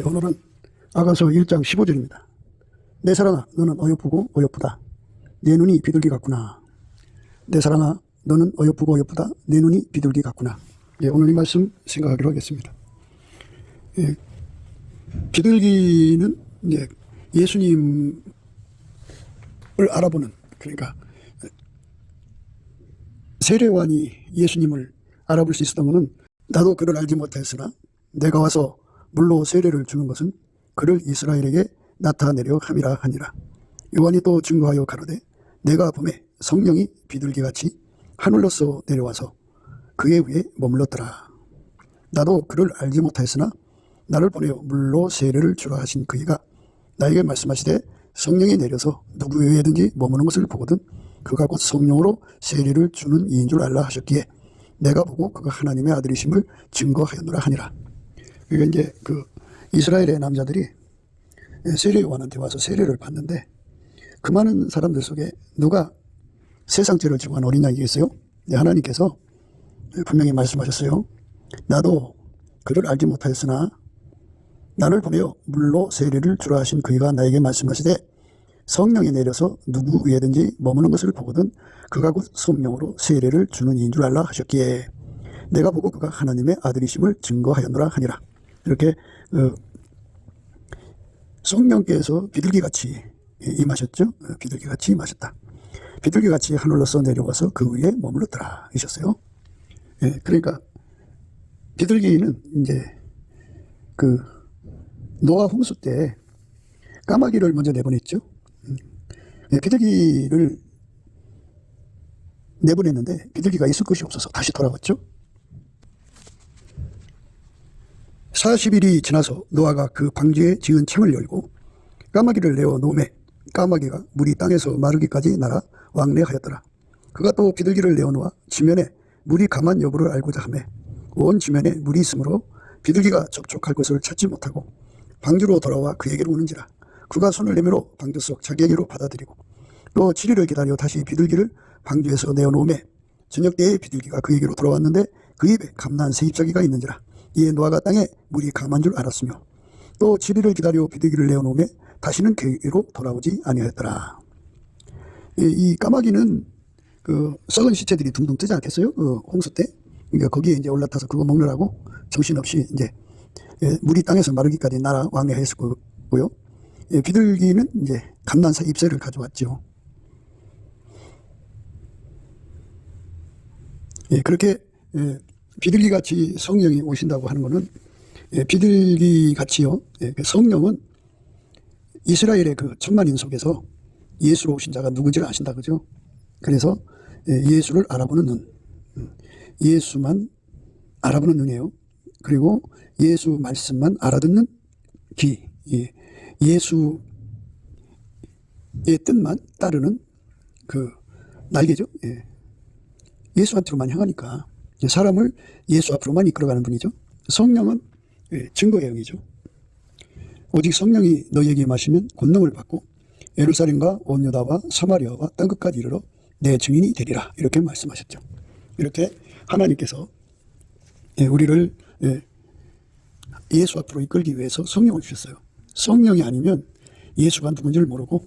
오늘은 아가서 1장 15절입니다. 내 사랑아, 너는 어여쁘고 어여쁘다. 내 눈이 비둘기 같구나. 내 사랑아, 너는 어여쁘고 어여쁘다. 내 눈이 비둘기 같구나. 오늘 이 말씀 생각하기로 하겠습니다. 비둘기는 예수님을 알아보는, 그러니까 세례요한이 예수님을 알아볼 수 있었던 것은 나도 그를 알지 못하였으나 내가 와서 물로 세례를 주는 것은 그를 이스라엘에게 나타내려 함이라 하니라. 요한이 또 증거하여 가로되 내가 보매 성령이 비둘기같이 하늘로서 내려와서 그의 위에 머물렀더라. 나도 그를 알지 못하였으나 나를 보내어 물로 세례를 주라 하신 그이가 나에게 말씀하시되 성령이 내려서 누구 위에든지 머무는 것을 보거든 그가 곧 성령으로 세례를 주는 이인 줄 알라 하셨기에 내가 보고 그가 하나님의 아들이심을 증거하였노라 하니라. 그러니까 이제 그 이스라엘의 남자들이 세례 요한한테 와서 세례를 받는데 그 많은 사람들 속에 누가 세상 죄를 지고 한 어린 양이겠어요? 하나님께서 분명히 말씀하셨어요. 나도 그를 알지 못하였으나 나를 보내어 물로 세례를 주라 하신 그이가 나에게 말씀하시되 성령이 내려서 누구 위에든지 머무는 것을 보거든 그가 곧 성령으로 세례를 주는 이인 줄 알라 하셨기에 내가 보고 그가 하나님의 아들이심을 증거하였노라 하니라. 이렇게 성령께서 비둘기같이 임하셨죠. 비둘기같이 임하셨다. 비둘기같이 하늘로서 내려와서 그 위에 머물렀더라 하셨어요. 그러니까 비둘기는 이제 그 노아 홍수 때 까마귀를 먼저 내보냈죠. 비둘기를 내보냈는데 비둘기가 있을 곳이 없어서 다시 돌아왔죠. 40일이 지나서 노아가 그 방주에 지은 창을 열고 까마귀를 내어 놓음에 까마귀가 물이 땅에서 마르기까지 날아 왕래하였더라. 그가 또 비둘기를 내어 놓아 지면에 물이 감한 여부를 알고자 하매 온 지면에 물이 있으므로 비둘기가 접촉할 곳을 찾지 못하고 방주로 돌아와 그에게로 오는지라. 그가 손을 내밀어 방주 속 자기에게로 받아들이고 또 7일을 기다려 다시 비둘기를 방주에서 내어 놓음에 저녁 때에 비둘기가 그에게로 돌아왔는데 그 입에 감난 새 잎사귀가 있는지라. 이에 노아가 땅에 물이 감한 줄 알았으며 또 7일을 기다려 비둘기를 내어 놓음에 다시는 그에게로 돌아오지 아니하였더라. 이 까마귀는 그 썩은 시체들이 둥둥 뜨지 않겠어요? 홍수 때. 그러니까 거기에 이제 올라타서 그거 먹느라고 정신없이 이제 물이 땅에서 마르기까지 날아 왕래했을 거고요. 비둘기는 이제 감난새 잎새를 가져왔죠. 그렇게 비둘기같이 성령이 오신다고 하는 것은 비둘기같이요. 성령은 이스라엘의 그 천만인 속에서 예수로 오신 자가 누군지를 아신다 그죠? 그래서 예수를 알아보는 눈, 예수만 알아보는 눈이에요. 그리고 예수 말씀만 알아듣는 귀, 예수의 뜻만 따르는 그 날개죠. 예수한테로만 향하니까 사람을 예수 앞으로만 이끌어가는 분이죠. 성령은 증거의 영이죠. 오직 성령이 너희에게 임하시면 권능을 받고 예루살렘과 온 유다와 사마리아와 땅끝까지 이르러 내 증인이 되리라. 이렇게 말씀하셨죠. 이렇게 하나님께서 우리를 예수 앞으로 이끌기 위해서 성령을 주셨어요. 성령이 아니면 예수가 누군지를 모르고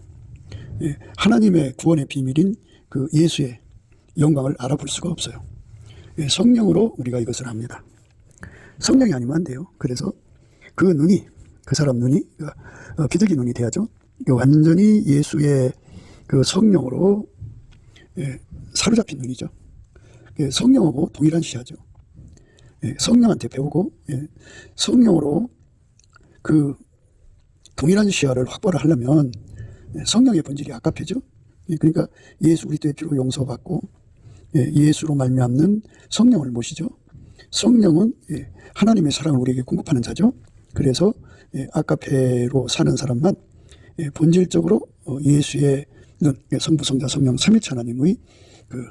하나님의 구원의 비밀인 그 예수의 영광을 알아볼 수가 없어요. 성령으로 우리가 이것을 합니다. 성령이 아니면 안 돼요. 그래서 그 눈이, 그 사람 눈이 비둘기 눈이 돼야죠. 완전히 예수의 그 성령으로 사로잡힌 눈이죠. 성령하고 동일한 시야죠. 성령한테 배우고 성령으로 그 동일한 시야를 확보를 하려면 성령의 본질이 아까페죠. 그러니까 예수 그리스도의 피로 용서받고 예수로 말미암는 성령을 모시죠. 성령은 하나님의 사랑을 우리에게 공급하는 자죠. 그래서 아까페로 사는 사람만 본질적으로 예수의 눈, 성부, 성자, 성령, 삼위일체 하나님의 그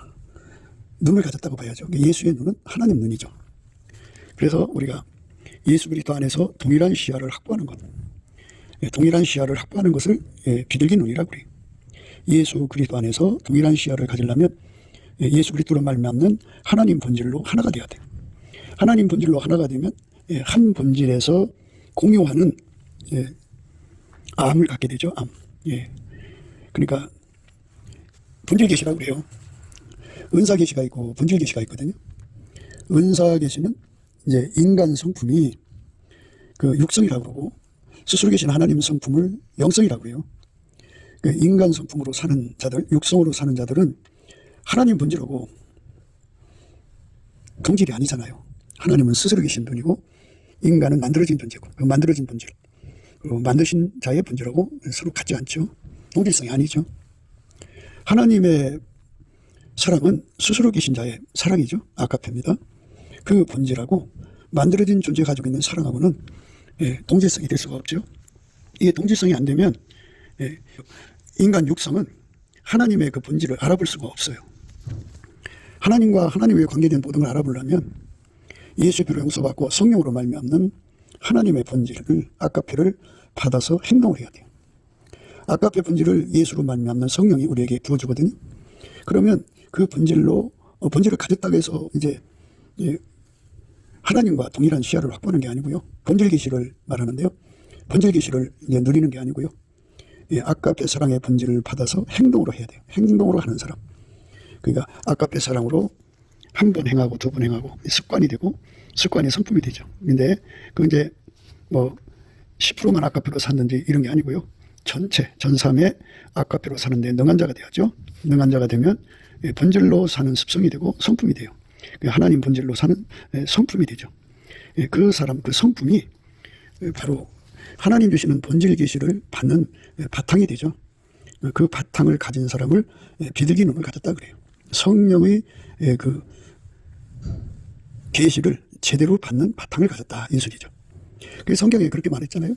눈을 가졌다고 봐야죠. 예수의 눈은 하나님 눈이죠. 그래서 우리가 예수 그리스도 안에서 동일한 시야를 확보하는 것, 동일한 시야를 확보하는 것을 비둘기 눈이라고 그래요. 예수 그리스도 안에서 동일한 시야를 가지려면 예수 그리스도로 말미암는 하나님 본질로 하나가 되어야 돼요. 하나님 본질로 하나가 되면 한 본질에서 공유하는 암을 갖게 되죠. 암. 그러니까 본질계시라고 그래요. 은사계시가 있고 본질계시가 있거든요. 은사계시는 이제 인간 성품이 그 육성이라고 그러고, 스스로 계신 하나님 성품을 영성이라고 해요. 그 인간 성품으로 사는 자들, 육성으로 사는 자들은 하나님 본질하고 동질이 아니잖아요. 하나님은 스스로 계신 분이고 인간은 만들어진 존재고, 그 만들어진 본질, 그리고 만드신 자의 본질하고 서로 같지 않죠. 동질성이 아니죠. 하나님의 사랑은 스스로 계신 자의 사랑이죠. 아가페입니다. 그 본질하고 만들어진 존재가 가지고 있는 사랑하고는 동질성이 될 수가 없죠. 이게 동질성이 안 되면 인간 육성은 하나님의 그 본질을 알아볼 수가 없어요. 하나님과 하나님의 관계된 모든 걸 알아보려면 예수의 피로 용서받고 성령으로 말미암는 하나님의 본질을, 아가페를 받아서 행동을 해야 돼요. 아가페 본질을 예수로 말미암는 성령이 우리에게 부어주거든요. 그러면 그 본질로 본질을 가졌다고 해서 이제 하나님과 동일한 시야를 확보하는 게 아니고요. 본질 계시를 말하는데요. 본질 계시를 이제 누리는 게 아니고요. 아가페 사랑의 본질을 받아서 행동으로 해야 돼요. 행동으로 하는 사람. 그러니까 아가페 사랑으로 한 번 행하고 두 번 행하고 습관이 되고, 습관이 성품이 되죠. 근데 그 이제 뭐 10%만 아가페로 샀는지 이런 게 아니고요. 전체 전삼의 아가페로 사는데 능한 자가 되었죠. 능한 자가 되면 본질로 사는 습성이 되고 성품이 돼요. 하나님 본질로 사는 성품이 되죠. 그 사람, 그 성품이 바로 하나님 주시는 본질 계시를 받는 바탕이 되죠. 그 바탕을 가진 사람을 비둘기 눈을 가졌다 그래요. 성령의 그 계시를 제대로 받는 바탕을 가졌다, 이 소리죠. 그래서 성경에 그렇게 말했잖아요.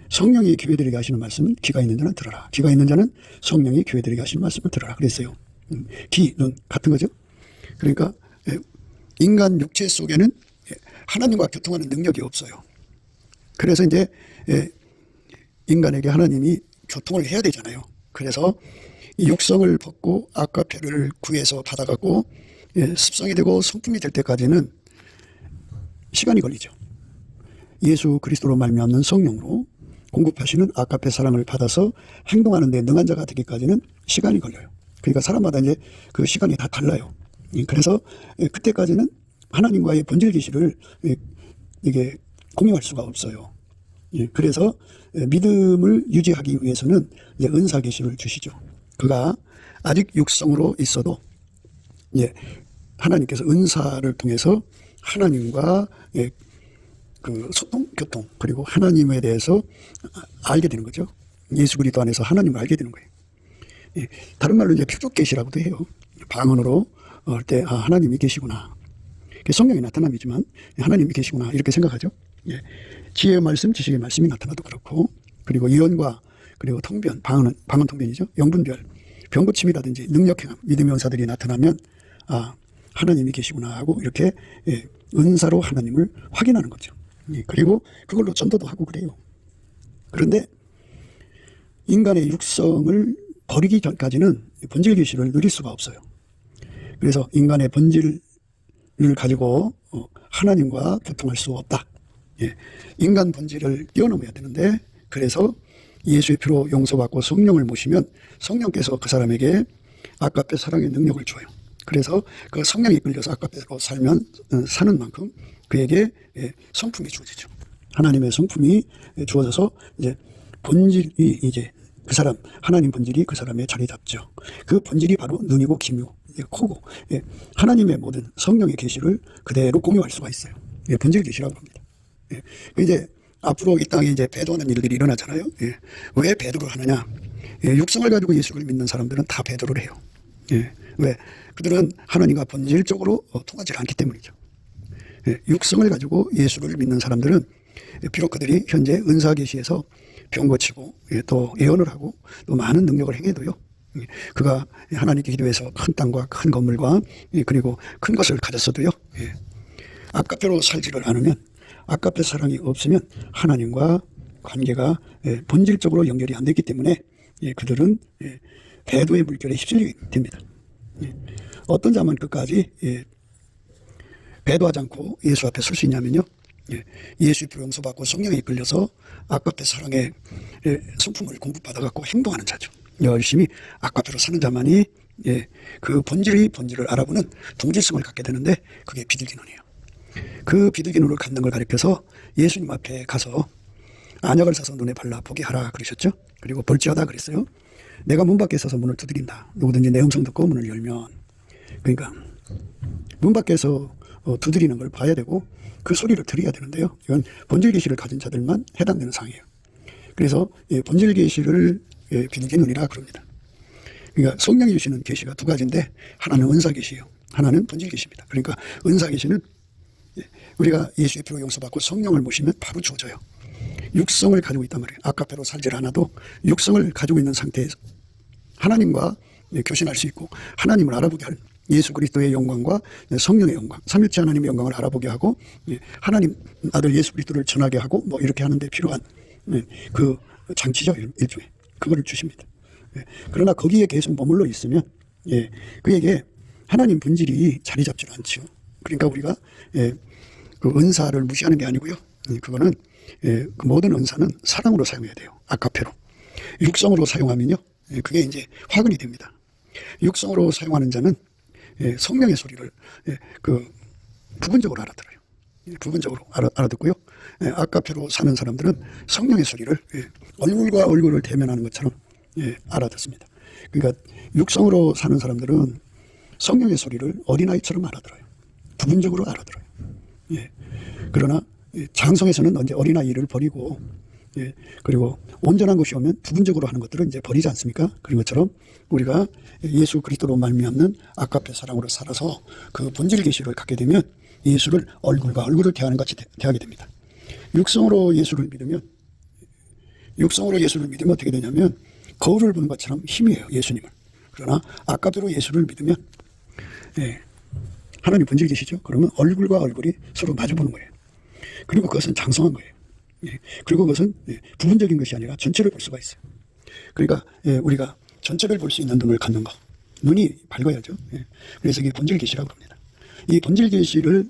성령이 교회들에게 하시는 말씀은 귀가 있는 자는 들어라. 귀가 있는 자는 성령이 교회들에게 하시는 말씀을 들어라 그랬어요. 귀, 눈 같은 거죠. 그러니까 인간 육체 속에는 하나님과 교통하는 능력이 없어요. 그래서 이제 인간에게 하나님이 교통을 해야 되잖아요. 그래서 이 육성을 벗고 아가페를 구해서 받아갖고 습성이 되고 성품이 될 때까지는 시간이 걸리죠. 예수 그리스도로 말미암는 성령으로 공급하시는 아가페 사랑을 받아서 행동하는 데 능한 자가 되기까지는 시간이 걸려요. 그러니까 사람마다 이제 그 시간이 다 달라요. 그래서 그때까지는 하나님과의 본질 계시를 이게 공유할 수가 없어요. 그래서 믿음을 유지하기 위해서는 이제 은사 계시를 주시죠. 그가 아직 육성으로 있어도 하나님께서 은사를 통해서 하나님과 그 소통, 교통, 그리고 하나님에 대해서 알게 되는 거죠. 예수 그리스도 안에서 하나님을 알게 되는 거예요. 다른 말로 이제 표적 계시라고도 해요. 방언으로 할 때 하나님이 계시구나. 성령의 나타남이지만 하나님이 계시구나 이렇게 생각하죠. 지혜의 말씀, 지식의 말씀이 나타나도 그렇고, 그리고 예언과 그리고 통변, 방언 통변이죠. 영분별, 병고침이라든지 능력행함, 믿음의 은사들이 나타나면 하나님이 계시구나 하고 이렇게 은사로 하나님을 확인하는 거죠. 그리고 그걸로 전도도 하고 그래요. 그런데 인간의 육성을 버리기 전까지는 본질 계시를 누릴 수가 없어요. 그래서 인간의 본질을 가지고 하나님과 교통할 수 없다. 인간 본질을 뛰어넘어야 되는데, 그래서 예수의 피로 용서받고 성령을 모시면 성령께서 그 사람에게 아가페 사랑의 능력을 줘요. 그래서 그 성령이 이끌려서 아가페로 사는 만큼 그에게 성품이 주어지죠. 하나님의 성품이 주어져서 이제 본질이 이제 그 사람, 하나님 본질이 그 사람의 자리 잡죠. 그 본질이 바로 눈이고 귀고 코고, 하나님의 모든 성령의 계시를 그대로 공유할 수가 있어요. 본질 계시라고 합니다. 이제 앞으로 이 땅에 이제 배도하는 일들이 일어나잖아요. 왜 배도를 하느냐? 육성을 가지고 예수를 믿는 사람들은 다 배도를 해요. 왜? 그들은 하나님과 본질적으로 통하지 않기 때문이죠. 육성을 가지고 예수를 믿는 사람들은 비록 그들이 현재 은사 계시에서 병 고치고 또 예언을 하고 또 많은 능력을 행해도요, 그가 하나님께 기도해서 큰 땅과 큰 건물과 그리고 큰 것을 가졌어도요, 아가페로 살지를 않으면, 아가페 사랑이 없으면 하나님과 관계가 본질적으로 연결이 안 됐기 때문에 그들은 배도의 물결에 휩쓸리게 됩니다. 어떤 자만 끝까지 배도하지 않고 예수 앞에 설 수 있냐면요, 예수의 피로 용서받고 성령에 이끌려서 아까페 사랑의 성품을 공급받아갖고 행동하는 자죠. 열심히 아까페로 사는 자만이 그 본질을 알아보는 동질성을 갖게 되는데 그게 비둘기눈이에요. 그 비둘기눈을 갖는 걸 가리켜서 예수님 앞에 가서 안약을 사서 눈에 발라 보게 하라 그러셨죠. 그리고 벌지하다 그랬어요. 내가 문 밖에 서서 문을 두드린다. 누구든지 내 음성 듣고 문을 열면, 그러니까 문 밖에서 두드리는 걸 봐야 되고 그 소리를 들어야 되는데요. 이건 본질 계시를 가진 자들만 해당되는 상황이에요. 그래서 본질 계시를 비둘기 눈이라 그럽니다. 그러니까 성령이 주시는 계시가 두 가지인데 하나는 은사 계시예요. 하나는 본질 계시입니다. 그러니까 은사 계시는 우리가 예수의 피로 용서받고 성령을 모시면 바로 주어져요. 육성을 가지고 있단 말이에요. 아까페로 살질 않아도 육성을 가지고 있는 상태에서 하나님과 교신할 수 있고 하나님을 알아보게 할 예수 그리스도의 영광과 성령의 영광, 삼위일체 하나님의 영광을 알아보게 하고 하나님 아들 예수 그리스도를 전하게 하고 뭐 이렇게 하는데 필요한 그 장치죠. 일종의 그거를 주십니다. 그러나 거기에 계속 머물러 있으면 그에게 하나님 본질이 자리 잡지 않죠. 그러니까 우리가 그 은사를 무시하는 게 아니고요. 그거는 그 모든 은사는 사랑으로 사용해야 돼요. 아카페로. 육성으로 사용하면요. 그게 이제 화근이 됩니다. 육성으로 사용하는 자는 성령의 소리를 그 부분적으로 알아들어요. 부분적으로 알아듣고요. 아카페로 사는 사람들은 성령의 소리를 얼굴과 얼굴을 대면하는 것처럼 알아듣습니다. 그러니까 육성으로 사는 사람들은 성령의 소리를 어린아이처럼 알아들어요. 부분적으로 알아들어요. 그러나 장성에서는 언제 어린아이를 버리고 그리고 온전한 것이 오면 부분적으로 하는 것들을 이제 버리지 않습니까? 그런 것처럼 우리가 예수 그리스도로 말미암는 아카페 사랑으로 살아서 그 본질 계시를 갖게 되면 예수를 얼굴과 얼굴을 대하는 같이 대하게 됩니다. 육성으로 예수를 믿으면 어떻게 되냐면 거울을 보는 것처럼 희미해요. 예수님을. 그러나 아까대로 예수를 믿으면 하나님 본질 계시죠. 그러면 얼굴과 얼굴이 서로 마주보는 거예요. 그리고 그것은 장성한 거예요. 그리고 그것은 부분적인 것이 아니라 전체를 볼 수가 있어요. 그러니까 우리가 전체를 볼 수 있는 눈을 갖는 거, 눈이 밝아야죠. 그래서 이게 본질 계시라고 합니다. 이 본질 계시를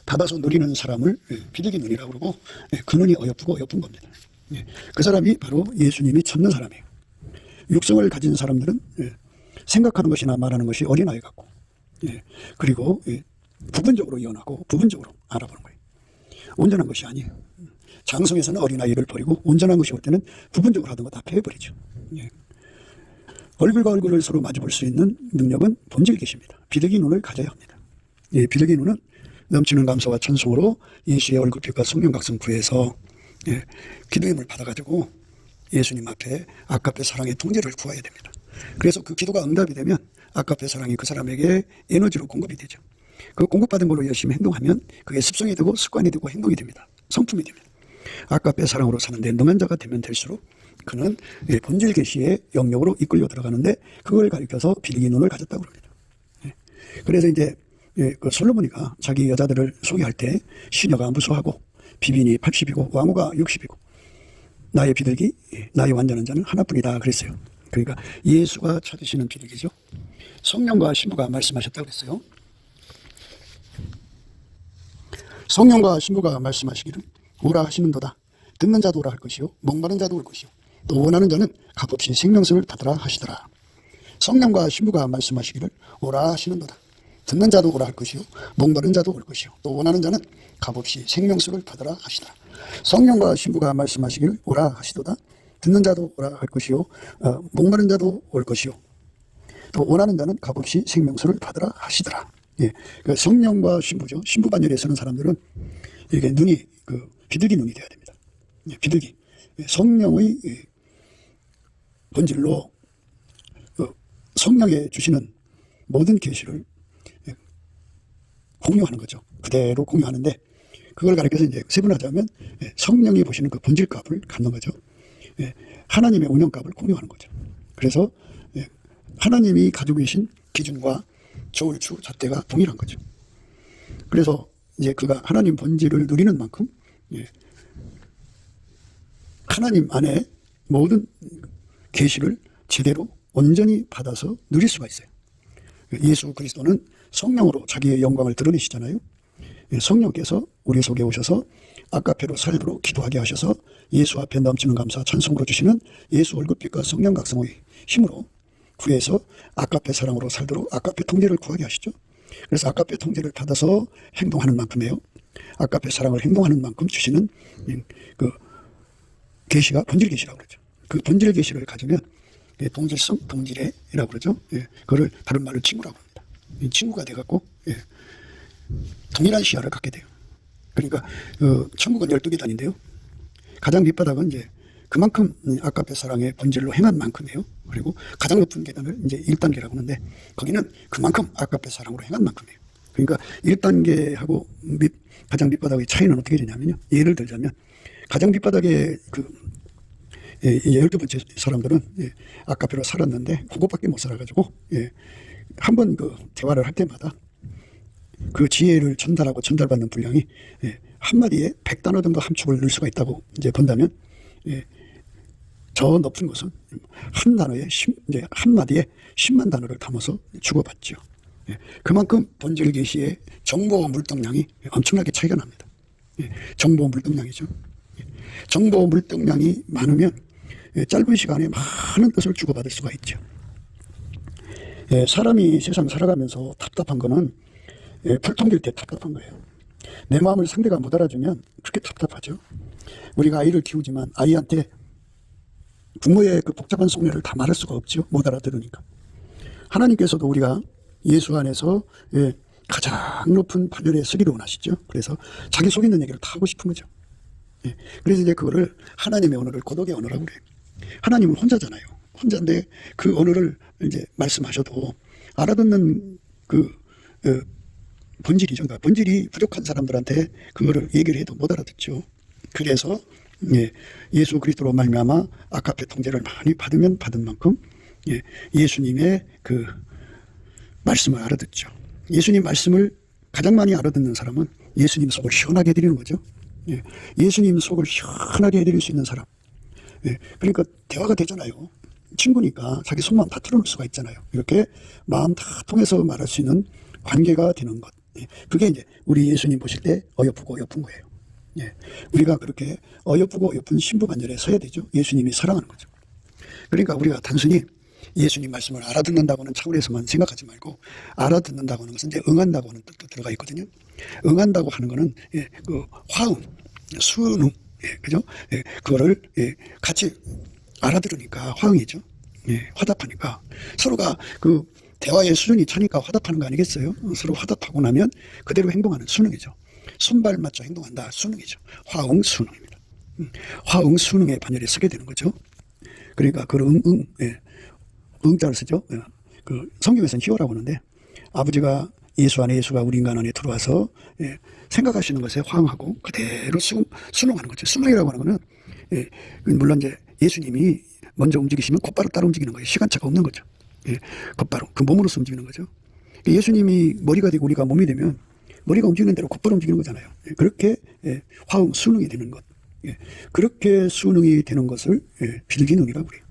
받아서 누리는 사람을 비둘기 눈이라고 그러고 그 눈이 어여쁘고 어여쁜 겁니다. 그 사람이 바로 예수님이 찾는 사람이에요. 육성을 가진 사람들은 생각하는 것이나 말하는 것이 어린아이 같고 그리고 부분적으로 이해하고 부분적으로 알아보는 거예요. 온전한 것이 아니에요. 장성에서는 어린아이를 버리고 온전한 것이 올 때는 부분적으로 하던 거 다 패해버리죠. 얼굴과 얼굴을 서로 마주볼 수 있는 능력은 본질 계십니다. 비둘기 눈을 가져야 합니다. 비둘기 눈은 넘치는 감사와 찬송으로 예수의 얼굴빛과 성령각성 구해서 기도임을 받아가지고 예수님 앞에 아까페 사랑의 통제를 구해야 됩니다. 그래서 그 기도가 응답이 되면 아까페 사랑이 그 사람에게 에너지로 공급이 되죠. 그 공급받은 걸로 열심히 행동하면 그게 습성이 되고 습관이 되고 행동이 됩니다. 성품이 됩니다. 아까페 사랑으로 사는데 능한 자가 되면 될수록 그는 본질 계시의 영역으로 이끌려 들어가는데 그걸 가리켜서 비둘기 눈을 가졌다고 합니다. 그래서 이제 그 솔로몬이가 자기 여자들을 소개할 때 시녀가 무수하고 비빈이 80이고 왕후가 60이고 나의 비둘기, 나의 완전한 자는 하나뿐이다 그랬어요. 그러니까 예수가 찾으시는 비둘기죠. 성령과 신부가 말씀하셨다고 그랬어요. 성령과 신부가 말씀하시기를 오라 하시는도다. 듣는 자도 오라 할 것이요 목마른 자도 올 것이요 또 원하는 자는 값없이 생명수를 받으라 하시더라. 성령과 신부가 말씀하시기를 오라 하시는도다. 듣는 자도 오라 할 것이요 목마른 자도 올 것이요 또 원하는 자는 값없이 생명수를 받으라 하시더라. 성령과 신부가 말씀하시기를 오라 하시도다. 듣는 자도 오라 할 것이요 목마른 자도 올 것이요 또 원하는 자는 값없이 생명수를 받으라 하시더라. 그러니까 성령과 신부죠. 신부 반열에 서는 사람들은 이게 눈이 그 비둘기 눈이 되어야 됩니다. 비둘기 성령의 본질로 성령에 주시는 모든 계시를 공유하는 거죠. 그대로 공유하는데 그걸 가리켜서 이제 세분하자면 성령이 보시는 그 본질값을 갖는 거죠. 하나님의 운영값을 공유하는 거죠. 그래서 하나님이 가지고 계신 기준과 저울추 잣대가 동일한 거죠. 그래서 이제 그가 하나님 본질을 누리는 만큼 하나님 안에 모든 계시를 제대로 온전히 받아서 누릴 수가 있어요. 예수 그리스도는 성령으로 자기의 영광을 드러내시잖아요. 성령께서 우리 속에 오셔서 아까페로 살도록 기도하게 하셔서 예수 앞에 넘치는 감사 찬송으로 주시는 예수 얼굴빛과 성령 각성의 힘으로 구해서 아까페 사랑으로 살도록 아까페 통제를 구하게 하시죠. 그래서 아까페 통제를 받아서 행동하는 만큼이에요. 아까페 사랑을 행동하는 만큼 주시는 그 계시가 본질 계시라고 그러죠. 그 본질 계시를 가지면 동질성 동질애라고 그러죠. 그거를 다른 말로 친구라고 합니다. 친구가 돼갖고 동일한 시야를 갖게 돼요. 그러니까 천국은 12계단인데요. 가장 밑바닥은 이제 그만큼 아까페 사랑의 본질로 행한 만큼이에요. 그리고 가장 높은 계단을 이제 1단계라고 하는데 거기는 그만큼 아까페 사랑으로 행한 만큼이에요. 그러니까 1단계하고 가장 밑바닥의 차이는 어떻게 되냐면요. 예를 들자면 가장 밑바닥의 그 12번째 사람들은 아까페로 살았는데 그것밖에 못 살아가지고 한번 그 대화를 할 때마다 그 지혜를 전달하고 전달받는 분량이 한마디에 100단어 정도 함축을 넣을 수가 있다고 이제 본다면 저 높은 것은 한 단어에 이제 한마디에 10만 단어를 담아서 주고받죠. 그만큼 본질 계시의 정보 물동량이 엄청나게 차이가 납니다. 정보 물동량이죠. 정보 물동량이 많으면 짧은 시간에 많은 뜻을 주고받을 수가 있죠. 사람이 세상 살아가면서 답답한 거는 불통길 때 답답한 거예요. 내 마음을 상대가 못 알아주면 그렇게 답답하죠. 우리가 아이를 키우지만 아이한테 부모의 그 복잡한 속내를 다 말할 수가 없죠. 못 알아들으니까. 하나님께서도 우리가 예수 안에서 가장 높은 판결에 서기를 원하시죠. 그래서 자기 속에 있는 얘기를 다 하고 싶은 거죠. 그래서 이제 그거를 하나님의 언어를 고독의 언어라고 그래요. 하나님은 혼자잖아요. 혼자인데 그 언어를 이제 말씀하셔도 알아듣는 그 본질이죠. 그러니까 본질이 부족한 사람들한테 그거를 얘기를 해도 못 알아듣죠. 그래서 예수 그리스도로 말미암아 아까페 통제를 많이 받으면 받은 만큼 예수님의 그 말씀을 알아듣죠. 예수님 말씀을 가장 많이 알아듣는 사람은 예수님 속을 시원하게 해드리는 거죠. 예수님 속을 시원하게 해드릴 수 있는 사람. 그러니까 대화가 되잖아요. 친구니까 자기 속마음 다 털어놓을 수가 있잖아요. 이렇게 마음 다 통해서 말할 수 있는 관계가 되는 것. 그게 이제 우리 예수님 보실 때 어여쁘고 어여쁜 거예요. 우리가 그렇게 어여쁘고 어여쁜 신부관절에 서야 되죠. 예수님이 사랑하는 거죠. 그러니까 우리가 단순히 예수님 말씀을 알아듣는다고는 차원에서만 생각하지 말고 알아듣는다고 하는 것은 이제 응한다고 하는 뜻도 들어가 있거든요. 응한다고 하는 것은 그 화음, 수능, 그죠? 그거를 같이 알아들으니까 화응이죠. 화답하니까 서로가 그 대화의 수준이 차니까 화답하는 거 아니겠어요? 서로 화답하고 나면 그대로 행동하는 수능이죠. 손발 맞춰 행동한다. 수능이죠. 화응 수능입니다. 화응 수능의 반열에 서게 되는 거죠. 그러니까 그 응자를 쓰죠. 그 성경에서는 희호라고 하는데 아버지가 예수 안에 예수가 우리 인간 안에 들어와서 생각하시는 것에 화응하고 그대로 순응하는 거죠. 순응이라고 하는 거는 물론 이제 예수님이 먼저 움직이시면 곧바로 따라 움직이는 거예요. 시간차가 없는 거죠. 곧바로 그 몸으로서 움직이는 거죠. 예수님이 머리가 되고 우리가 몸이 되면 머리가 움직이는 대로 곧바로 움직이는 거잖아요. 그렇게 화응 순응이 되는 것. 그렇게 순응이 되는 것을 빌기능이라고 그래요.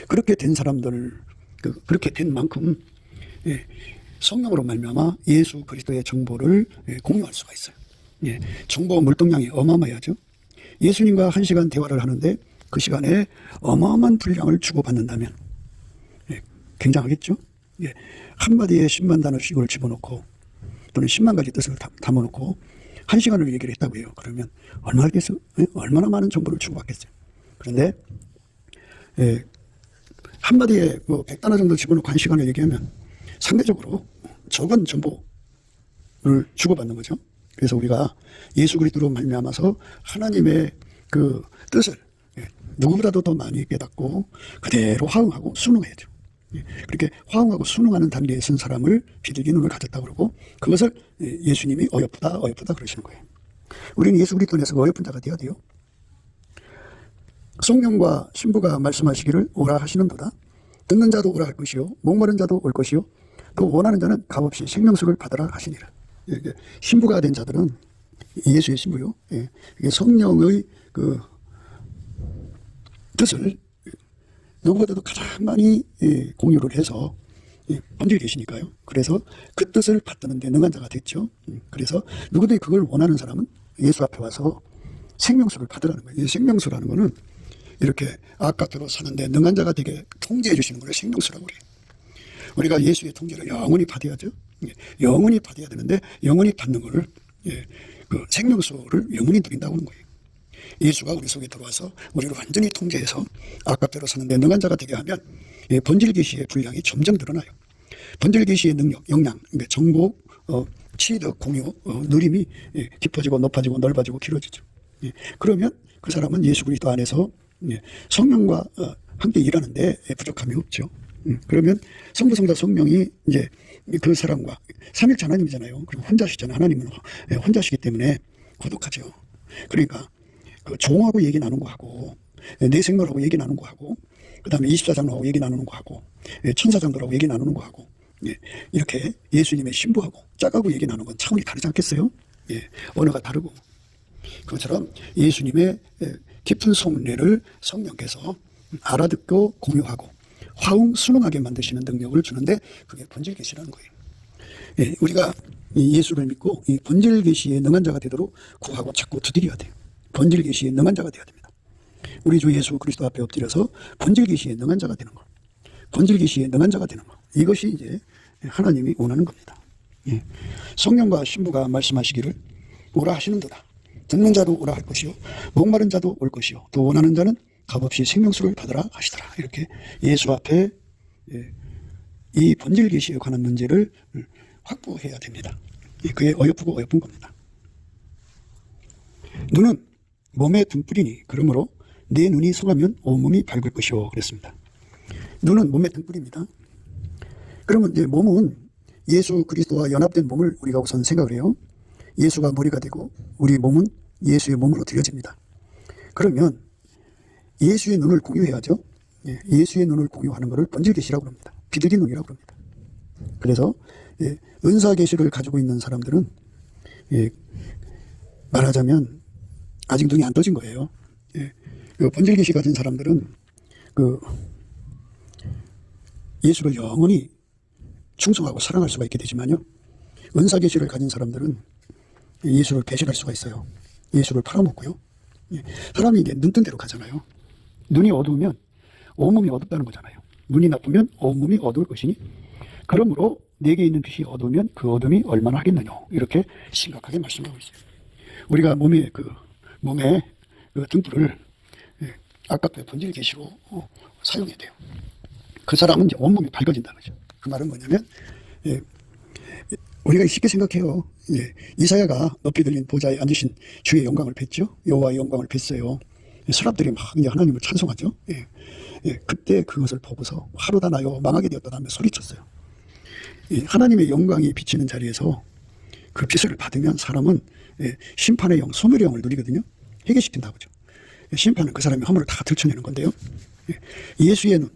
그렇게 된 사람들, 그렇게 된 만큼 성령으로 말미암아 예수 그리스도의 정보를 공유할 수가 있어요. 정보 물동량이 어마어마하죠. 예수님과 1시간 대화를 하는데 그 시간에 어마어마한 분량을 주고받는다면 굉장하겠죠. 한마디에 10만 단어씩을 집어넣고 또는 10만 가지 뜻을 담아놓고 1시간을 얘기를 했다고 해요. 그러면 얼마나 많은 정보를 주고받겠어요. 그런데 한마디에 뭐 100단어 정도 집어넣고 1시간을 얘기하면 상대적으로 적은 정보를 주고받는 거죠. 그래서 우리가 예수 그리스도로 말미암아서 하나님의 그 뜻을 누구보다도 더 많이 깨닫고 그대로 화응하고 순응해야죠. 그렇게 화응하고 순응하는 단계에 선 사람을 비둘기 눈을 가졌다고 그러고 그것을 예수님이 어여쁘다 그러시는 거예요. 우리는 예수 그리스도 안에서 어여쁜 자가 되어야 돼요. 성령과 신부가 말씀하시기를 오라 하시는도다. 듣는 자도 오라 할 것이요 목마른 자도 올 것이요 또 원하는 자는 값없이 생명수를 받으라 하시니라. 신부가 된 자들은 예수의 신부요. 성령의 그 뜻을 누구보다도 가장 많이 공유를 해서 본질 계시니까요. 그래서 그 뜻을 받드는데 능한 자가 됐죠. 그래서 누구든지 그걸 원하는 사람은 예수 앞에 와서 생명수를 받으라는 거예요. 이 생명수라는 거는 이렇게 악각대로 사는데 능한 자가 되게 통제해 주시는 걸 생명수라고 그래요. 우리가 예수의 통제를 영원히 받아야죠. 영원히 받아야 되는데 영원히 받는 거를 그 생명수를 영원히 누린다고 하는 거예요. 예수가 우리 속에 들어와서 우리를 완전히 통제해서 악각대로 사는데 능한 자가 되게 하면 본질 계시의 분량이 점점 늘어나요. 본질 계시의 능력, 역량, 정복, 취득, 공유, 누림이 깊어지고 높아지고 넓어지고 길어지죠. 그러면 그 사람은 예수 그리스도 안에서 성령과 함께 일하는데 부족함이 없죠. 그러면 성부, 성자, 성령이 이제 그 사람과 삼일체 하나님이잖아요. 그리고 혼자시잖아요. 하나님은 혼자시기 때문에 고독하죠. 그러니까 그 종하고 얘기 나누는 거 하고 내 생각하고 얘기 나누는 거 하고 그 다음에 24장로하고 얘기 나누는 거 하고 천사장들하고 얘기 나누는 거 하고 이렇게 예수님의 신부하고 짝하고 얘기 나누는 건 차원이 다르지 않겠어요? 언어가 다르고 그것처럼 예수님의 깊은 속내를 성령께서 알아듣고 공유하고 화응순응하게 만드시는 능력을 주는데 그게 본질 계시라는 거예요. 우리가 예수를 믿고 이 본질 계시에 능한 자가 되도록 구하고 찾고 두드려야 돼요. 본질 계시에 능한 자가 되어야 됩니다. 우리 주 예수 그리스도 앞에 엎드려서 본질 계시에 능한 자가 되는 것, 본질 계시에 능한 자가 되는 것, 이것이 이제 하나님이 원하는 겁니다. 성령과 신부가 말씀하시기를 오라 하시는도다. 듣는 자도 오라 할 것이요 목마른 자도 올 것이요 또 원하는 자는 값없이 생명수를 받으라 하시더라. 이렇게 예수 앞에 이 본질 계시에 관한 문제를 확보해야 됩니다. 그게 어여쁘고 어여쁜 겁니다. 눈은 몸의 등불이니 그러므로 내 눈이 성하면 온몸이 밝을 것이요 그랬습니다. 눈은 몸의 등불입니다. 그러면 이제 몸은 예수 그리스도와 연합된 몸을 우리가 우선 생각을 해요. 예수가 머리가 되고 우리 몸은 예수의 몸으로 들여집니다. 그러면 예수의 눈을 공유해야죠. 예수의 눈을 공유하는 것을 본질 계시라고 합니다. 비둘기 눈이라고 합니다. 그래서 은사 계시를 가지고 있는 사람들은 말하자면 아직 눈이 안 떠진 거예요. 그 본질 계시 가진 사람들은 그 예수를 영원히 충성하고 사랑할 수가 있게 되지만요. 은사 계시를 가진 사람들은 예수를 배신할 수가 있어요. 예수를 팔아먹고요. 사람이 이제 눈뜬 대로 가잖아요. 눈이 어두우면 온몸이 어둡다는 거잖아요. 눈이 나쁘면 온몸이 어두울 것이니 그러므로 내게 있는 빛이 어두우면 그 어둠이 얼마나 하겠느냐 이렇게 심각하게 말씀하고 있어요. 우리가 몸의 그 등불을 아까도 본질 계시로 사용해야 돼요. 그 사람은 이제 온몸이 밝아진다는 거죠. 그 말은 뭐냐면 우리가 쉽게 생각해요. 이사야가 높이 들린 보좌에 앉으신 주의 영광을 뵀죠. 여호와의 영광을 뵀어요. 사람들이 막 이제 하나님을 찬송하죠. 그때 그것을 보고서 하루다 나요 망하게 되었다 하며 소리쳤어요. 하나님의 영광이 비치는 자리에서 그 빛을 받으면 사람은 심판의 영, 소멸의 영을 누리거든요. 해결시킨다고 하죠. 심판은 그 사람의 허물을 다 들춰내는 건데요. 예수의 눈,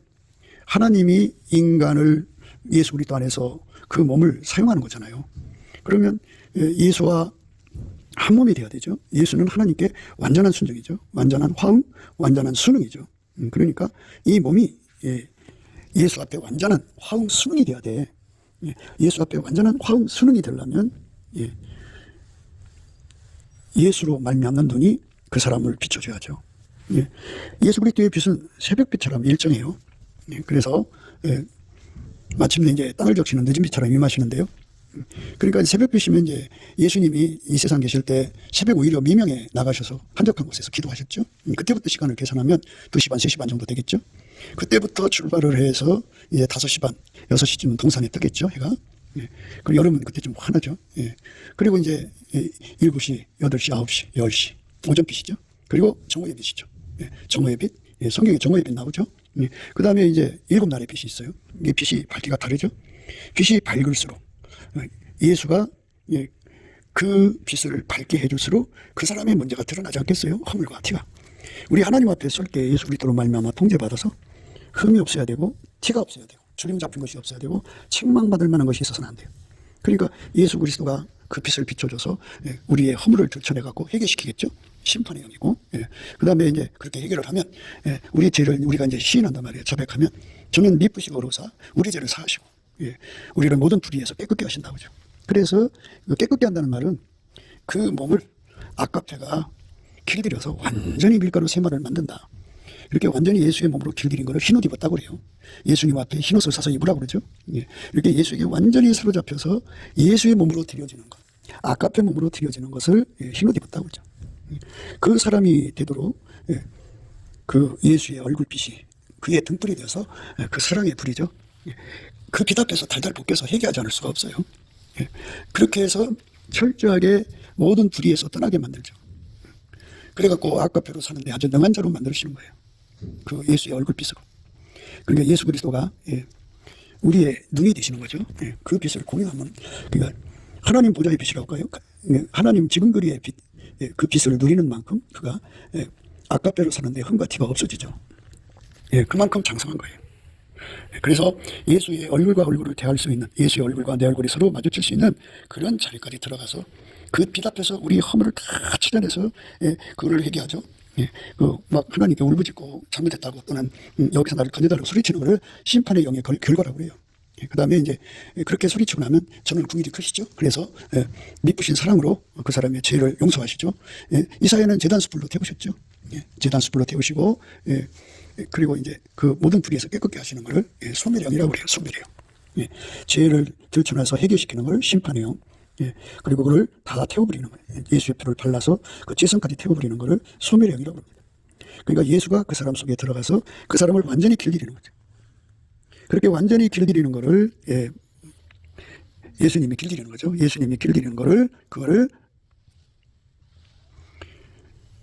하나님이 인간을 예수 그리스도 안에서 그 몸을 사용하는 거잖아요. 그러면 예수와 한 몸이 되어야 되죠. 예수는 하나님께 완전한 순종이죠. 완전한 화응, 완전한 순응이죠. 그러니까 이 몸이 예수 앞에 완전한 화응, 순응이 되어야 돼. 예수 앞에 완전한 화응, 순응이 되려면 예수로 말미암는 눈이 그 사람을 비춰줘야죠. 예수 그리스도의 빛은 새벽빛처럼 일정해요. 그래서 마침내 이제 땅을 적시는 늦은 빛처럼 임하시는데요. 그러니까 새벽빛이면 이제 예수님이 이 세상 계실 때 새벽 오히려 미명에 나가셔서 한적한 곳에서 기도하셨죠. 그때부터 시간을 계산하면 2시 반, 3시 반 정도 되겠죠. 그때부터 출발을 해서 이제 5시 반, 6시쯤 동산에 뜨겠죠, 해가. 그리고 여름은 그때쯤 환하죠. 그리고 이제 7시, 8시, 9시, 10시, 오전빛이죠. 그리고 정오의 빛이죠. 정오의 빛, 성경에 정오의 빛 나오죠. 그 다음에 이제 7날의 빛이 있어요. 이게 빛이 밝기가 다르죠. 빛이 밝을수록 예수가 그 빛을 밝게 해줄수록 그 사람의 문제가 드러나지 않겠어요? 허물과 티가. 우리 하나님 앞에 설 때 예수 그리스도로 말미암아 통제받아서 흠이 없어야 되고 티가 없어야 되고 주름 잡힌 것이 없어야 되고 책망받을 만한 것이 있어서는 안 돼요. 그러니까 예수 그리스도가 그 빛을 비춰줘서 우리의 허물을 들춰내갖고 해결시키겠죠. 심판의 영이고. 그 다음에 이제 그렇게 해결을 하면 우리의 죄를 우리가 이제 시인한단 말이에요. 자백하면 저는 미쁘시고 어로사 우리 죄를 사하시고 예, 우리를 모든 불의에서 깨끗게 하신다고 하죠. 그래서 깨끗게 한다는 말은 그 몸을 아까페가 길들여서 완전히 밀가루 세마를 만든다. 이렇게 완전히 예수의 몸으로 길들인 것을 흰옷 입었다고 그래요. 예수님 앞에 흰옷을 사서 입으라고 그러죠. 예, 이렇게 예수에게 완전히 사로잡혀서 예수의 몸으로 드려지는 것, 아까페 몸으로 드려지는 것을 흰옷 입었다고 그러죠. 그 사람이 되도록 그 예수의 얼굴빛이 그의 등불이 되어서 그 사랑의 불이죠. 그 빛 앞에서 달달 볶여서 회개하지 않을 수가 없어요. 그렇게 해서 철저하게 모든 불의에서 떠나게 만들죠. 그래갖고 아까페로 사는데 아주 능한 자로 만드시는 거예요. 그 예수의 얼굴빛으로. 그러니까 예수 그리스도가 우리의 눈이 되시는 거죠. 그 빛을 공유하면, 그러니까 하나님 보좌의 빛이라고 할까요? 하나님 지근거리의 빛, 그 빛을 누리는 만큼 그가 아까페로 사는데 흠과 티가 없어지죠. 그만큼 장성한 거예요. 그래서 예수의 얼굴과 얼굴을 대할 수 있는, 예수의 얼굴과 내 얼굴이 서로 마주칠 수 있는 그런 자리까지 들어가서 그 빛 앞에서 우리 허물을 다 찾아내서 그거를 회개하죠. 막 하나님께 울부짖고 잘못했다고 또는 여기서 나를 건져달라고 소리치는 것을 심판의 영의 결과라고 그래요. 그 다음에 이제 그렇게 소리치고 나면 저는 궁일이 크시죠. 그래서 미쁘신 사랑으로 그 사람의 죄를 용서하시죠. 이사야는 제단수불로 태우셨죠. 제단수불로 태우시고 그리고 이제 그 모든 불의에서 깨끗게 하시는 것을 소멸형이라고 그래요. 소멸형. 죄를 들춰내서 해결시키는 걸 심판의 영. 그리고 그걸 다 태워버리는 거예요. 예수의 피를 발라서 그 죄성까지 태워버리는 것을 소멸형이라고 합니다. 그러니까 예수가 그 사람 속에 들어가서 그 사람을 완전히 길들이는 거죠. 그렇게 완전히 길들이는 거를 예수님이 길들이는 거죠. 예수님이 길들이는 거를 그거를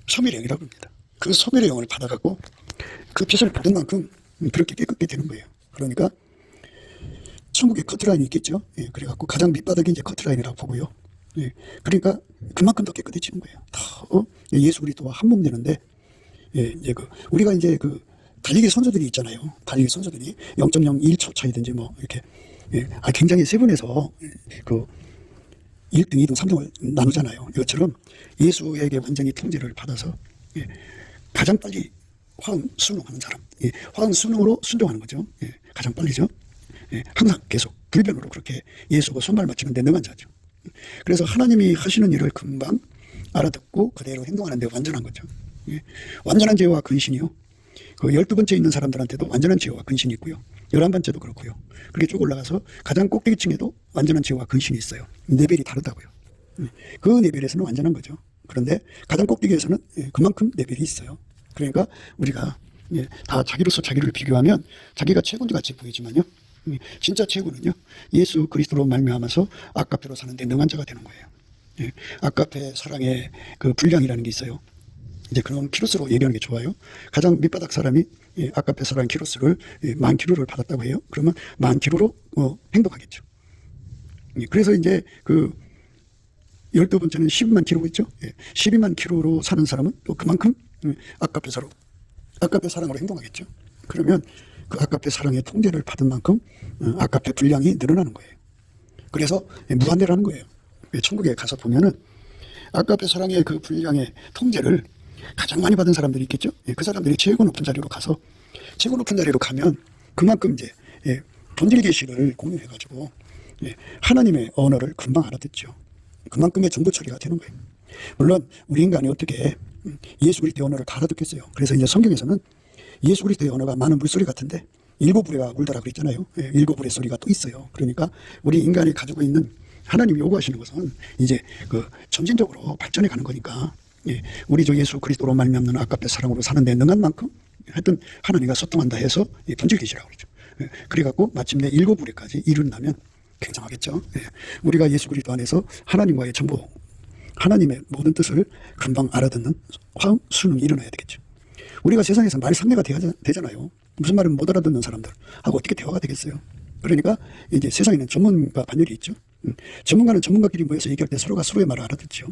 소멸형이라고 합니다. 그 소멸의 영을 받아갖고 그 빛을 받은 만큼 그렇게 깨끗게 되는 거예요. 그러니까 천국에 커트라인이 있겠죠. 그래갖고 가장 밑바닥이 이제 커트라인이라고 보고요. 그러니까 그만큼 더 깨끗해지는 거예요. 더 예수 그리스도와 한 몸 되는데 이제 우리가 이제 달리기 선수들이 있잖아요. 달리기 선수들이 0.01초 차이든지 뭐 이렇게 굉장히 세분해서 1등, 2등, 3등을 나누잖아요. 이것처럼 예수에게 완전히 통제를 받아서 가장 빨리 화음 순응하는 사람, 화음 순응으로 순종하는 거죠. 가장 빨리죠. 항상 계속 불변으로 그렇게 예수가 손발 맞추는 데 능한 자죠. 그래서 하나님이 하시는 일을 금방 알아듣고 그대로 행동하는 데 완전한 거죠. 완전한 죄와 근신이요. 그 12번째 있는 사람들한테도 완전한 죄와 근신이 있고요. 11번째도 그렇고요. 그렇게 쭉 올라가서 가장 꼭대기층에도 완전한 죄와 근신이 있어요. 레벨이 다르다고요. 그 레벨에서는 완전한 거죠. 그런데 가장 꼭대기에서는 그만큼 레벨이 있어요. 그러니까 우리가 다 자기로서 자기를 비교하면 자기가 최고인 것 같이 보이지만요. 진짜 최고는요. 예수 그리스도로 말미암아서 아까페로 사는데 능한 자가 되는 거예요. 아까페 사랑의 그 분량이라는 게 있어요. 이제 그런 키로수로 얘기하는 게 좋아요. 가장 밑바닥 사람이 아까페 사랑 키로수를 10,000kg를 받았다고 해요. 그러면 10,000kg로 행동하겠죠. 그래서 이제 그 12번째는 12만 킬로가 있죠. 12만 킬로로 사는 사람은 또 그만큼 아까페 사랑으로 행동하겠죠. 그러면 그 아까페 사랑의 통제를 받은 만큼 아까페 분량이 늘어나는 거예요. 그래서 무한대라는 거예요. 천국에 가서 보면은 아까페 사랑의 그 분량의 통제를 가장 많이 받은 사람들이 있겠죠. 그 사람들이 최고 높은 자리로 가서 최고 높은 자리로 가면 그만큼 이제 본질 계시를 공유해가지고 하나님의 언어를 금방 알아듣죠. 그만큼의 정보 처리가 되는 거예요. 물론 우리 인간이 어떻게 예수 그리스도의 언어를 다 알아듣겠어요. 그래서 이제 성경에서는 예수 그리스도의 언어가 많은 물소리 같은데 일곱 부레가 울더라 그랬잖아요. 일곱 부레 소리가 또 있어요. 그러니까 우리 인간이 가지고 있는 하나님이 요구하시는 것은 이제 점진적으로 발전해 가는 거니까 우리 주 예수 그리스도로 말미암는 아까페 사랑으로 사는데 능한 만큼 하여튼 하나님과 소통한다 해서 본질 계시라고 그러죠. 그래갖고 마침내 일곱 부레까지 이룬다면 굉장하겠죠. 우리가 예수 그리스도 안에서 하나님과의 정보, 하나님의 모든 뜻을 금방 알아듣는 화음 순응이 일어나야 되겠죠. 우리가 세상에서 말 상대가 되잖아요. 무슨 말을 못 알아듣는 사람들하고 어떻게 대화가 되겠어요. 그러니까 이제 세상에는 전문가 반열이 있죠. 전문가는 전문가끼리 모여서 얘기할 때 서로가 서로의 말을 알아듣죠.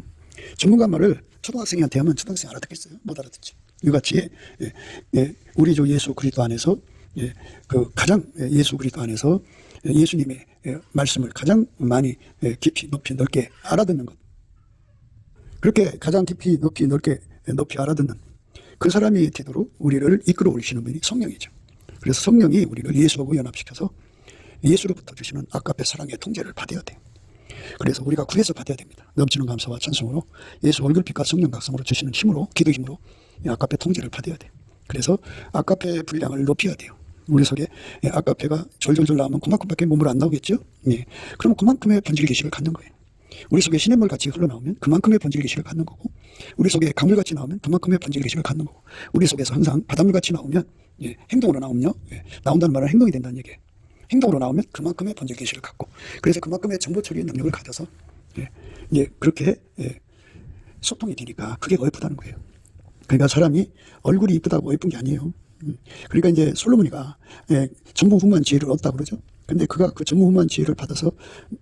전문가 말을 초등학생한테 하면 초등학생이 알아듣겠어요? 못 알아듣지. 이같이 우리 주 예수 그리스도 안에서 가장 예수 그리스도 안에서 예수님의 말씀을 가장 많이 깊이 높이 넓게 알아듣는 것. 그렇게 가장 깊이 높이 알아듣는 그 사람이 되도록 우리를 이끌어 오시는 분이 성령이죠. 그래서 성령이 우리를 예수하고 연합시켜서 예수로부터 주시는 아까페 사랑의 통제를 받아야 돼요. 그래서 우리가 구해서 받아야 됩니다. 넘치는 감사와 찬송으로 예수 얼굴빛과 성령 각성으로 주시는 힘으로, 기도 힘으로 아까페 통제를 받아야 돼요. 그래서 아까페 분량을 높여야 돼요. 우리 속에 아까페가 졸졸졸 나오면 그만큼밖에 몸으로 안 나오겠죠. 예. 그럼 그만큼의 번질 계시를 갖는 거예요. 우리 속에 시냇물 같이 흘러나오면 그만큼의 번질 계시를 갖는 거고, 우리 속에 강물 같이 나오면 그만큼의 번질 계시를 갖는 거고, 우리 속에서 항상 바닷물 같이 나오면 행동으로 나오면요, 나온다는 말은 행동이 된다는 얘기예요. 행동으로 나오면 그만큼의 번질 계시를 갖고, 그래서 그만큼의 정보 처리의 능력을 가져서 그렇게 소통이 되니까 그게 어이쁘다는 거예요. 그러니까 사람이 얼굴이 이쁘다고 예쁜 게 아니에요. 그러니까 이제 솔로몬이가 전무후무한 지혜를 얻다 그러죠. 근데 그가 그 전무후무한 지혜를 받아서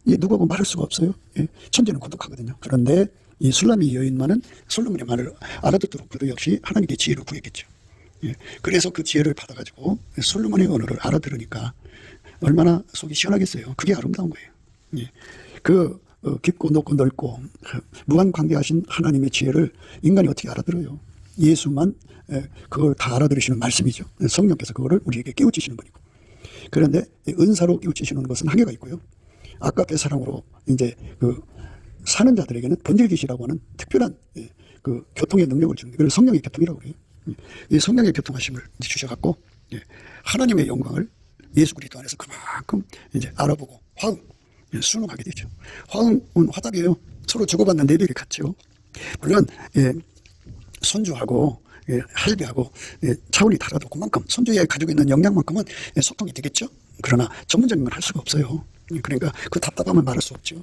누구하고 말할 수가 없어요. 천재는 고독하거든요. 그런데 이 술라미 여인만은 솔로몬의 말을 알아듣도록 그도 역시 하나님의 지혜를 구했겠죠. 그래서 그 지혜를 받아가지고 솔로몬의 언어를 알아들으니까 얼마나 속이 시원하겠어요. 그게 아름다운 거예요. 그 깊고 높고 넓고 무한 관계하신 하나님의 지혜를 인간이 어떻게 알아들어요? 예수만 그걸 다 알아들으시는 말씀이죠. 성령께서 그거를 우리에게 깨우치시는 분이고. 그런데 은사로 깨우치시는 것은 한계가 있고요. 아까페 사랑으로 이제 그 사는 자들에게는 번질기시라고 하는 특별한 그 교통의 능력을 주는 게, 그걸 성령의 교통이라고 그래요. 이 성령의 교통하심을 주셔갖고 하나님의 영광을 예수 그리스도 안에서 그만큼 이제 알아보고 화음, 순응하게 되죠. 화음은 화답이에요. 서로 주고받는 레벨이 같죠. 물론 손주하고 할배하고 차원이 달라도 그만큼 손주에 가지고 있는 역량만큼은 소통이 되겠죠. 그러나 전문적인 건 할 수가 없어요. 그러니까 그 답답함을 말할 수 없죠.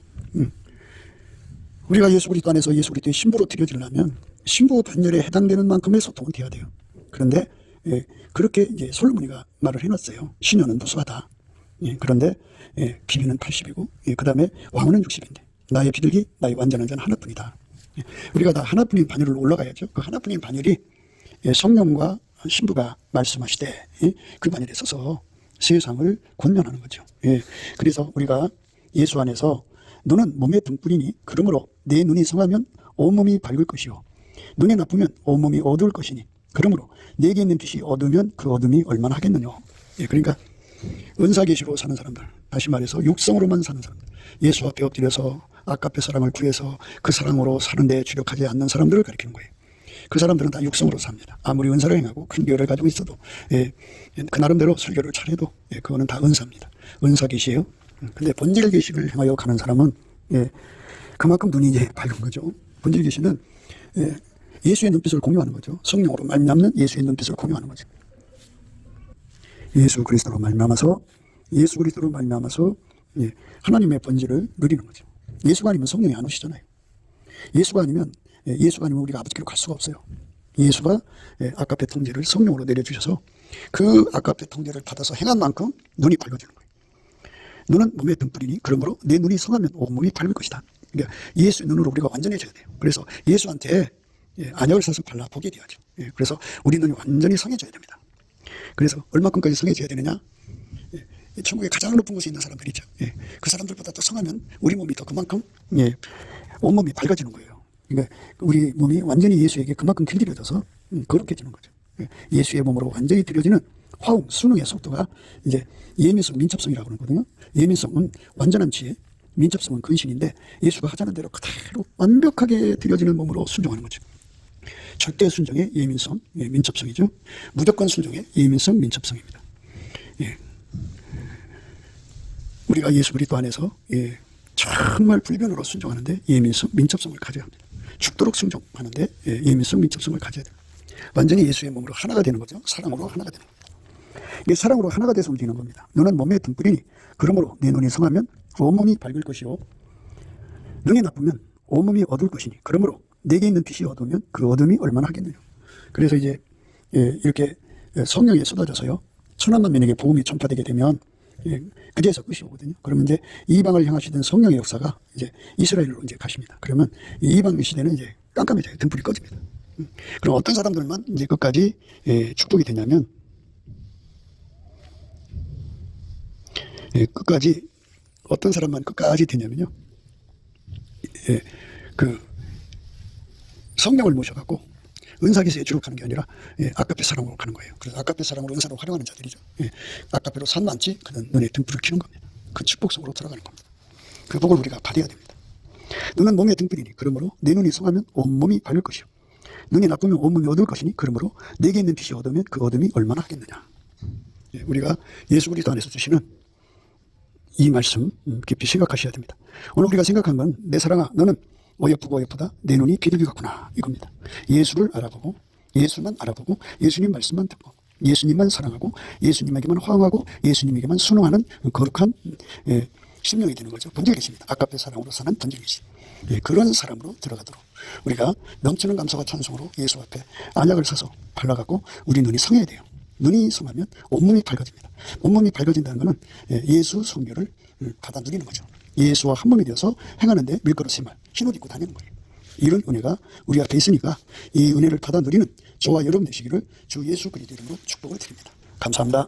우리가 예수 그리스도 안에서 예수 그리스도의 신부로 드려지려면 신부 반열에 해당되는 만큼의 소통은 돼야 돼요. 그런데 그렇게 이제 솔로몬이가 말을 해놨어요. 시녀는 무수하다. 그런데 비밀은 80이고 그 다음에 왕은 60인데 나의 비둘기 나의 완전한 자는 하나뿐이다. 우리가 다 하나뿐인 반열로 올라가야죠. 그 하나뿐인 반열이 성령과 신부가 말씀하시되 그 반열에 서서 세상을 권면하는 거죠. 그래서 우리가 예수 안에서 너는 몸의 등불이니 그러므로 내 눈이 성하면 온몸이 밝을 것이요 눈이 나쁘면 온몸이 어두울 것이니 그러므로 내게 있는 빛이 어두우면 그 어둠이 얼마나 하겠느냐. 그러니까 은사 계시로 사는 사람들, 다시 말해서 육성으로만 사는 사람들, 예수 앞에 엎드려서 아까페 사랑을 구해서 그 사랑으로 사는데 주력하지 않는 사람들을 가리키는 거예요. 그 사람들은 다 육성으로 삽니다. 아무리 은사를 행하고 큰 교회를 가지고 있어도 그 나름대로 설교를 잘해도 그거는 다 은사입니다. 은사 계시예요. 근데 본질 계시를 행하여 가는 사람은 그만큼 눈이 이제 밝은 거죠. 본질 계시는 예수의 눈빛을 공유하는 거죠. 성령으로 말미암는 예수의 눈빛을 공유하는 거죠. 예수 그리스도로 말미암아서 하나님의 본질을 누리는 거죠. 예수가 아니면 성령이 안 오시잖아요. 예수가 아니면 우리가 아버지께로 갈 수가 없어요. 예수가 아까페 통제를 성령으로 내려주셔서 그 아까페 통제를 받아서 행한 만큼 눈이 밝아지는 거예요. 눈은 몸의 등불이니 그러므로 내 눈이 성하면 온몸이 밝을 것이다. 그러니까 예수의 눈으로 우리가 완전해져야 돼요. 그래서 예수한테 안약을 사서 발라 보게 돼야죠. 그래서 우리 눈이 완전히 성해져야 됩니다. 그래서 얼마큼까지 성해져야 되느냐? 천국의 가장 높은 곳에 있는 사람들이죠. 그 사람들보다 더 성하면 우리 몸이 더 그만큼 온몸이 밝아지는 거예요. 그러니까 우리 몸이 완전히 예수에게 그만큼 길들여져서 거룩해지는 거죠. 예수의 몸으로 완전히 들여지는 화음, 순응의 속도가 이제 예민성, 민첩성이라고 그러거든요. 예민성은 완전한 지혜, 민첩성은 근신인데 예수가 하자는 대로 그대로 완벽하게 들여지는 몸으로 순종하는 거죠. 절대 순종의 예민성, 민첩성이죠. 무조건 순종의 예민성, 민첩성입니다. 우리가 예수 그리스도 안에서 정말 불변으로 순종하는데 예민성, 민첩성을 가져야 합니다. 죽도록 순종하는데 예민성, 민첩성을 가져야 됩니다. 완전히 예수의 몸으로 하나가 되는 거죠. 사랑으로 하나가 되는 거죠. 이게 사랑으로 하나가 돼서 움직이는 겁니다. 너는 몸의 등불이니 그러므로 내 눈이 성하면 온몸이 밝을 것이요 눈이 나쁘면 온몸이 어두울 것이니 그러므로 내게 있는 빛이 어두우면 그 어둠이 얼마나 하겠느냐. 그래서 이제 이렇게 성령이 쏟아져서요 천만 명에게 복음이 전파되게 되면 그제서 끝이 오거든요. 그러면 이제 이방을 향하시던 성령의 역사가 이제 이스라엘로 이제 가십니다. 그러면 이방 시대는 이제 깜깜해져요. 등불이 꺼집니다. 그럼 어떤 사람들만 이제 끝까지 축복이 되냐면 끝까지 어떤 사람만 끝까지 되냐면요. 그 성령을 모셔갖고 은사기세에 주력하는 게 아니라 아까페 사랑으로 가는 거예요. 그래서 아까페 사랑으로 은사로 활용하는 자들이죠. 아까페로 산 많지 그는 눈에 등불을 켜는 겁니다. 그 축복 속으로 들어가는 겁니다. 그 복을 우리가 받아야 됩니다. 눈은 몸의 등불이니 그러므로 내 눈이 성하면 온몸이 밝을 것이요 눈이 나쁘면 온몸이 어두울 것이니 그러므로 내게 있는 빛이 어두우면 그 어둠이 얼마나 하겠느냐. 우리가 예수 그리스도 안에서 주시는 이 말씀 깊이 생각하셔야 됩니다. 오늘 우리가 생각한 건 내 사랑아 너는 어여쁘고 어여쁘다 내 눈이 비둘기 같구나 이겁니다. 예수를 알아보고 예수만 알아보고 예수님 말씀만 듣고 예수님만 사랑하고 예수님에게만 호응하고 예수님에게만 순응하는 거룩한 심령이 되는 거죠. 본질 계십니다. 아깝게 사랑으로 사는 본질 계시. 그런 사람으로 들어가도록 우리가 넘치는 감사와 찬송으로 예수 앞에 안약을 사서 발라갖고 우리 눈이 성해야 돼요. 눈이 성하면 온몸이 밝아집니다. 온몸이 밝아진다는 것은 예수 성교를 받아 누리는 거죠. 예수와 한 몸이 되어서 행하는데 밀가루 세말 흰옷 입고 다니는 거예요. 이런 은혜가 우리 앞에 있으니까 이 은혜를 받아 누리는 저와 여러분 되시기를 주 예수 그리스도 이름으로 축복을 드립니다. 감사합니다.